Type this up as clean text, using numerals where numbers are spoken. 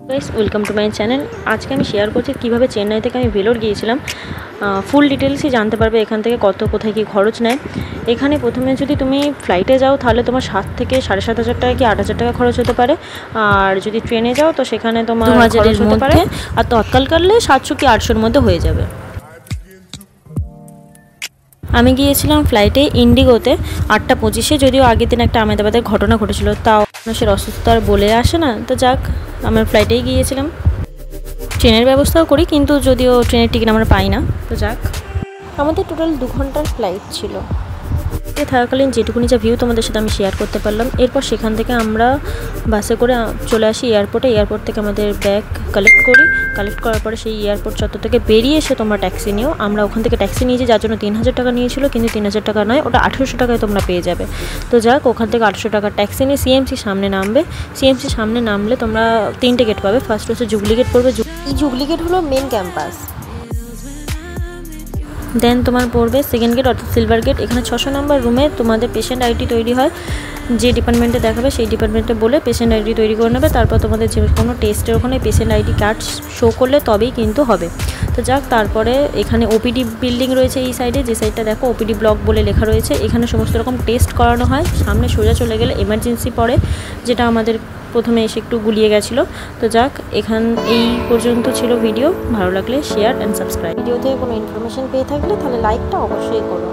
Guys, welcome to my channel. আজকে আমি share করছি কীভাবে চেন্নাই থেকে আমি ভেলোর গিয়েছিলাম। ফুল ডিটেলসই জানতে পারবে এখান থেকে কোথায় কী খরচ নেয়। এখানে প্রথমে যদি তুমি ফ্লাইটে যাও তাহলে তোমার 7 থেকে 7,500 টাকা কি 8,000 টাকা খরচ হতে পারে। আর যদি ট্রেনে যাও তো সেখানে তোমার 2,000-এর হতে পারে। আর তৎকাল করলে 700 কি 800-র মধ্যে হয়ে যাবে। আমি গিয়েছিলাম ফ্লাইটে ইন্ডিগোতে 8টা 25-এ। যদিও আগের দিন একটা আহমেদাবাদের ঘটনা ঘটেছিল, তাও মানুষের অসুস্থতা আর বলে আসে না, তো যাক আমার ফ্লাইটেই গিয়েছিলাম। ট্রেনের ব্যবস্থাও করি, কিন্তু যদিও ট্রেনের টিকিট আমরা পাই না, তো যাক। আমাদের টোটাল 2 ঘন্টার ফ্লাইট ছিল। থাকাকালীন যেটুকুনি যা ভিউ তোমাদের সাথে আমি শেয়ার করতে পারলাম। এরপর সেখান থেকে আমরা বাসে করে চলে আসি এয়ারপোর্টে। এয়ারপোর্ট থেকে আমাদের ব্যাগ কালেক্ট করার পরে সেই এয়ারপোর্ট চত্বর থেকে বেরিয়ে এসে তোমরা ট্যাক্সি নিও। আমরা ওখান থেকে ট্যাক্সি নিয়েছি, যার জন্য 3,000 টাকা নিয়েছিল, কিন্তু 3,000 টাকা নয়, ওটা 1,800 টাকায় তোমরা পেয়ে যাবে। তো যাক, ওখান থেকে 800 টাকার ট্যাক্সি নিয়ে সিএমসি সামনে নামবে। সিএমসি সামনে নামলে তোমরা 3টে গেট পাবে। ফার্স্ট হচ্ছে জুবলি গেট পড়বে। এই জুবলি গেট হলো মেন ক্যাম্পাস। দেন তোমার পড়বে সেকেন্ড গেট অর্থাৎ সিলভার গেট। এখানে 600 নম্বর রুমে তোমাদের পেশেন্ট আইডি তৈরি হয়। যে ডিপার্টমেন্টে দেখাবে সেই ডিপার্টমেন্টে বলে পেশেন্ট আইডি তৈরি করে নেবে। তারপর তোমাদের যে কোনো টেস্টের ওখানে পেশেন্ট আইডি কার্ড শো করলে তবেই কিন্তু হবে। তো যাক, তারপরে এখানে ওপিডি বিল্ডিং রয়েছে এই সাইডে, যে সাইডটা দেখো ওপিডি ব্লক বলে লেখা রয়েছে। এখানে সমস্ত রকম টেস্ট করানো হয়। সামনে সোজা চলে গেলে এমার্জেন্সি পড়ে, যেটা আমাদের প্রথমে এসে একটু গুলিয়ে গেছিলো। তো যাক, এই পর্যন্ত ছিল ভিডিও। ভালো লাগলে শেয়ার অ্যান্ড সাবস্ক্রাইব। ভিডিও থেকে কোনো ইনফরমেশন পেয়ে থাকলে তাহলে লাইকটা অবশ্যই করো।